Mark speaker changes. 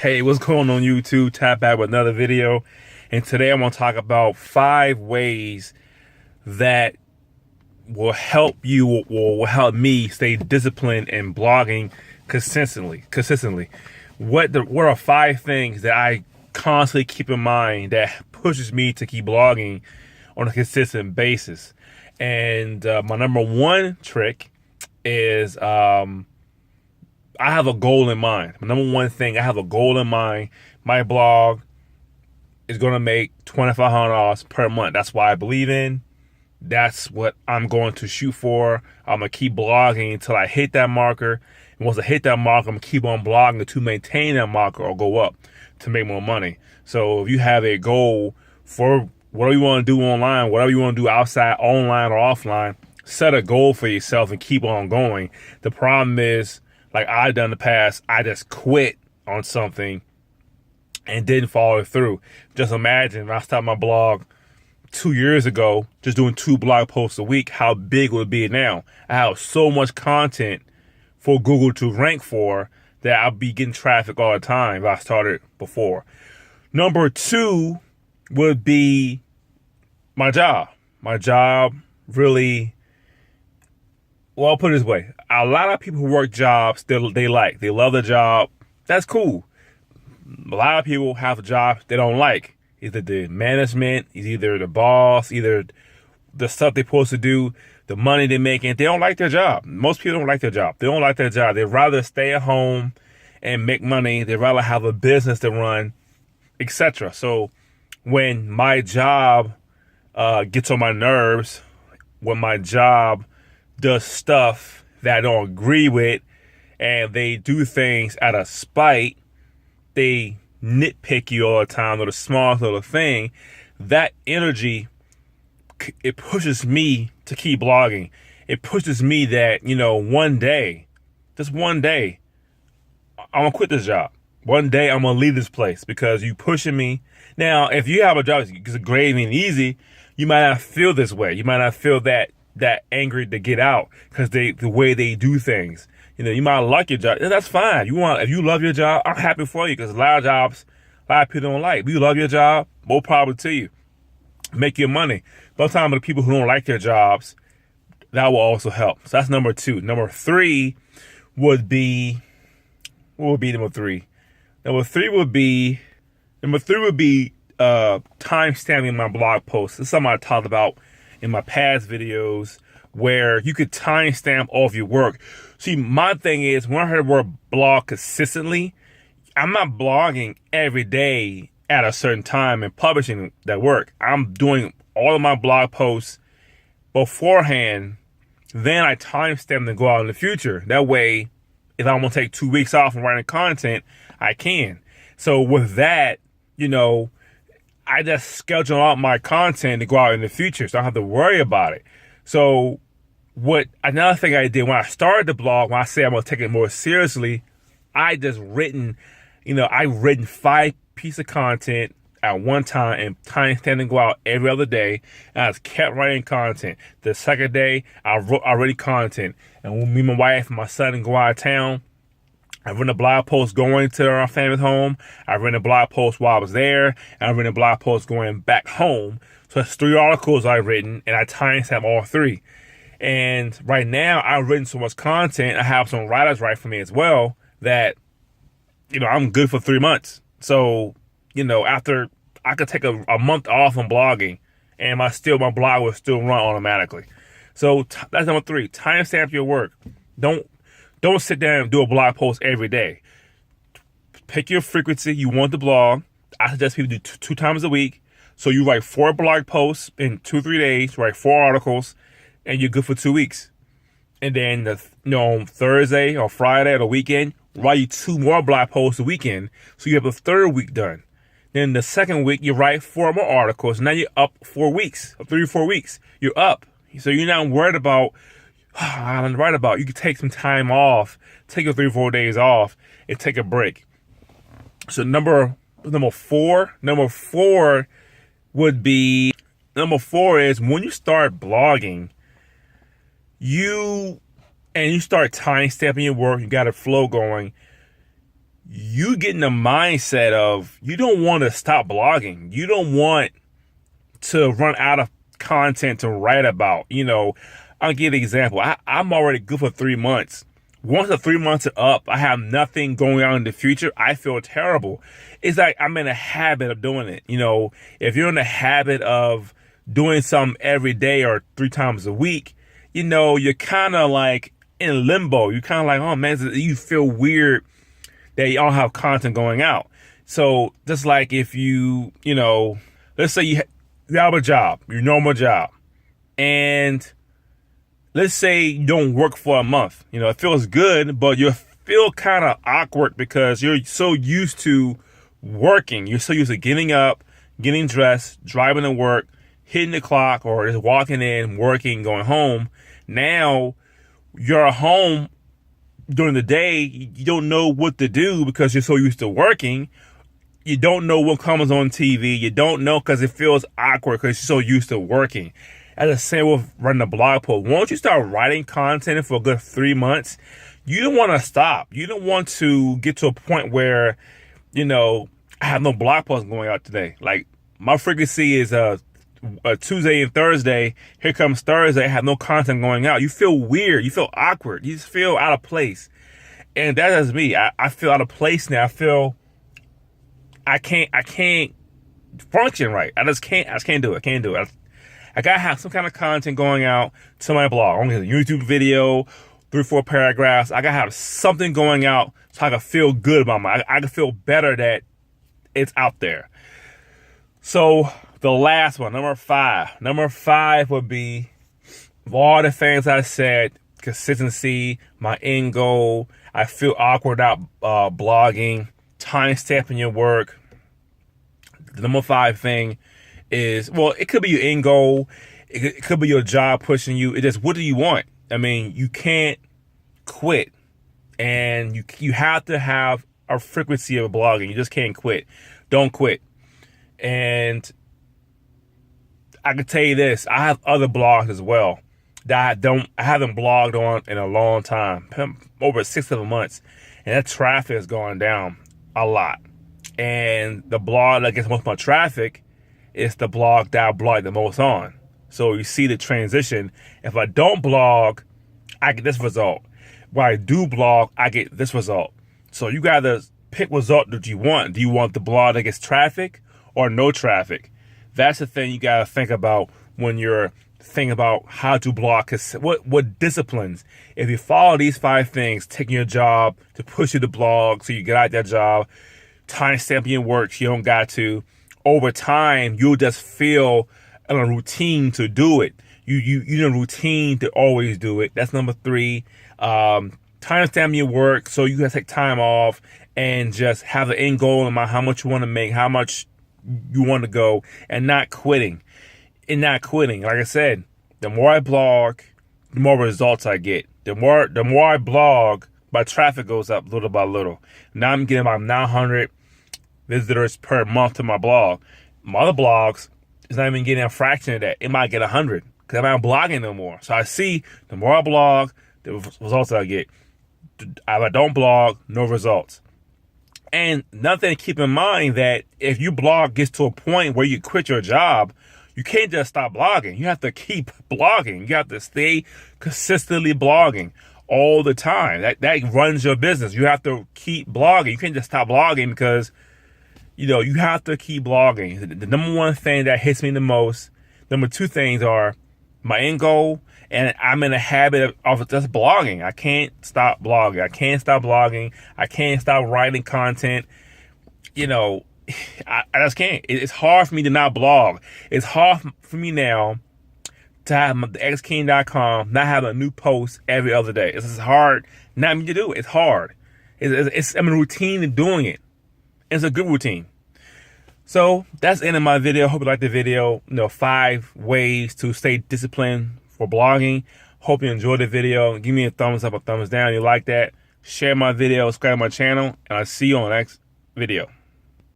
Speaker 1: Hey, what's going on YouTube? Tap back with another video. And today I'm going to talk about 5 ways that will help you or will help me stay disciplined in blogging consistently. What are 5 things that I constantly keep in mind that pushes me to keep blogging on a consistent basis? And my number 1 trick is I have a goal in mind. My number 1 thing, I have a goal in mind. My blog is going to make $2,500 per month. That's what I believe in. That's what I'm going to shoot for. I'm going to keep blogging until I hit that marker. And once I hit that marker, I'm going to keep on blogging to maintain that marker or go up to make more money. So if you have a goal for whatever you want to do online, whatever you want to do outside, online or offline, set a goal for yourself and keep on going. The problem is, like I've done in the past, I just quit on something and didn't follow through. Just imagine if I started my blog 2 years ago, just doing 2 blog posts a week, how big would it be now? I have so much content for Google to rank for that I'll be getting traffic all the time if I started before. Number 2 would be my job. My job really, well, I'll put it this way. A lot of people who work jobs they love their job. That's cool. A lot of people have jobs they don't like. Either the management, either the boss, either the stuff they're supposed to do, the money they're making. They don't like their job. Most people don't like their job. They don't like their job. They'd rather stay at home and make money. They'd rather have a business to run, etc. So when my job gets on my nerves, when my job does stuff that I don't agree with, and they do things out of spite, they nitpick you all the time, or the smallest little thing, that energy, it pushes me to keep blogging. It pushes me that, one day, just one day, I'm gonna quit this job. One day I'm gonna leave this place because you pushing me. Now, if you have a job that's great and easy, you might not feel this way. You might not feel that angry to get out because the way they do things. You might like your job. That's fine. If you love your job, I'm happy for you, because a lot of jobs, a lot of people don't like. If you love your job, more power to you. Make your money. But sometimes the people who don't like their jobs, that will also help. So that's number 2. Number 3 would be, what would be number 3? Number 3 would be time-stamping my blog posts. This is something I talked about in my past videos, where you could timestamp all of your work. See, my thing is, when I heard the word blog consistently, I'm not blogging every day at a certain time and publishing that work. I'm doing all of my blog posts beforehand, then I timestamp them and go out in the future. That way, if I'm gonna take 2 weeks off from writing content, I can. So with that, I just schedule out my content to go out in the future, so I don't have to worry about it. So another thing I did when I started the blog, when I say I'm going to take it more seriously, I just written 5 pieces of content at one time and timestamped and go out every other day. And I just kept writing content. The second day, I wrote already content. And when me, my wife, and my son go out of town, I written a blog post going to our family's home. I written a blog post while I was there. And I written a blog post going back home. So that's 3 articles I've written, and I timestamp all 3. And right now, I've written so much content. I have some writers write for me as well that, I'm good for 3 months. So, after I could take a month off from blogging, and my blog will still run automatically. So that's number 3. Timestamp your work. Don't sit down and do a blog post every day. Pick your frequency you want to blog. I suggest people do 2 times a week. So you write 4 blog posts in 2-3 days, write 4 articles, and you're good for 2 weeks. And then on Thursday or Friday or the weekend, write 2 more blog posts a weekend, so you have a 3rd week done. Then the 2nd week, you write 4 more articles. Now you're up 4 weeks, 3 or 4 weeks. You're up. So you're not worried about, I don't write about. You can take some time off, take your 3 or 4 days off, and take a break. So number 4 would be, number 4 is when you start blogging, you start time stamping your work, you got a flow going, you get in the mindset of you don't want to stop blogging. You don't want to run out of content to write about. I'll give you an example. I'm already good for 3 months. Once the 3 months are up, I have nothing going on in the future. I feel terrible. It's like I'm in a habit of doing it. If you're in the habit of doing something every day or 3 times a week, you're kind of like in limbo. You're kind of like, oh man, you feel weird that you don't have content going out. So just like if let's say you have a job, your normal job, and let's say you don't work for a month. It feels good, but you feel kind of awkward because you're so used to working. You're so used to getting up, getting dressed, driving to work, hitting the clock, or just walking in, working, going home. Now you're at home during the day. You don't know what to do because you're so used to working. You don't know what comes on TV. You don't know because it feels awkward because you're so used to working. As I say with running a blog post, once you start writing content for a good 3 months, you don't want to stop. You don't want to get to a point where, I have no blog posts going out today. Like my frequency is a Tuesday and Thursday. Here comes Thursday. I have no content going out. You feel weird. You feel awkward. You just feel out of place. And that is me. I feel out of place now. I feel I can't function right. I just can't do it. I gotta have some kind of content going out to my blog. I'm gonna have a YouTube video, 3-4 paragraphs. I gotta have something going out so I can feel good about I can feel better that it's out there. So the last one, number 5. Number 5 would be, of all the things I said, consistency, my end goal. I feel awkward out blogging, time stamping your work. The number 5 thing is, well, it could be your end goal. It could be your job pushing you. It just, what do you want? I mean, you can't quit, and you have to have a frequency of blogging. You just can't quit. Don't quit. And I can tell you this, I have other blogs as well that I haven't blogged on in a long time, over 6-7 months, and that traffic is going down a lot. And the blog that gets most of my traffic is the blog that I blog the most on. So you see the transition. If I don't blog, I get this result. When I do blog, I get this result. So you gotta pick result that you want. Do you want the blog that gets traffic or no traffic? That's the thing you gotta think about when you're thinking about how to blog. Cause what disciplines? If you follow these 5 things, taking your job to push you to blog so you get out that job, time stamping your work, you don't got to. Over time, you'll just feel in a routine to do it. You in a routine to always do it. That's number 3. Time stamping your work so you can take time off and just have the end goal in mind, how much you want to make, how much you want to go, and not quitting. Like I said, the more I blog, the more results I get. The more I blog, my traffic goes up little by little. Now I'm getting about 900 visitors per month to my blog. My other blogs is not even getting a fraction of that. It might get 100 because I'm not blogging no more. So I see the more I blog, the results I get. If I don't blog, no results. And another thing to keep in mind that if your blog gets to a point where you quit your job, you can't just stop blogging. You have to keep blogging. You have to stay consistently blogging all the time. That runs your business. You have to keep blogging. You can't just stop blogging because, you have to keep blogging. The number 1 thing that hits me the most, number 2 things are my end goal, and I'm in a habit of just blogging. I can't stop blogging. I can't stop writing content. I just can't. It's hard for me to not blog. It's hard for me now to have thexking.com not have a new post every other day. It's just hard not me to do it. It's hard. I'm in a routine of doing it. It's a good routine. So that's the end of my video. Hope you liked the video. 5 ways to stay disciplined for blogging. Hope you enjoyed the video. Give me a thumbs up or thumbs down if you like that. Share my video, subscribe to my channel, and I'll see you on the next video.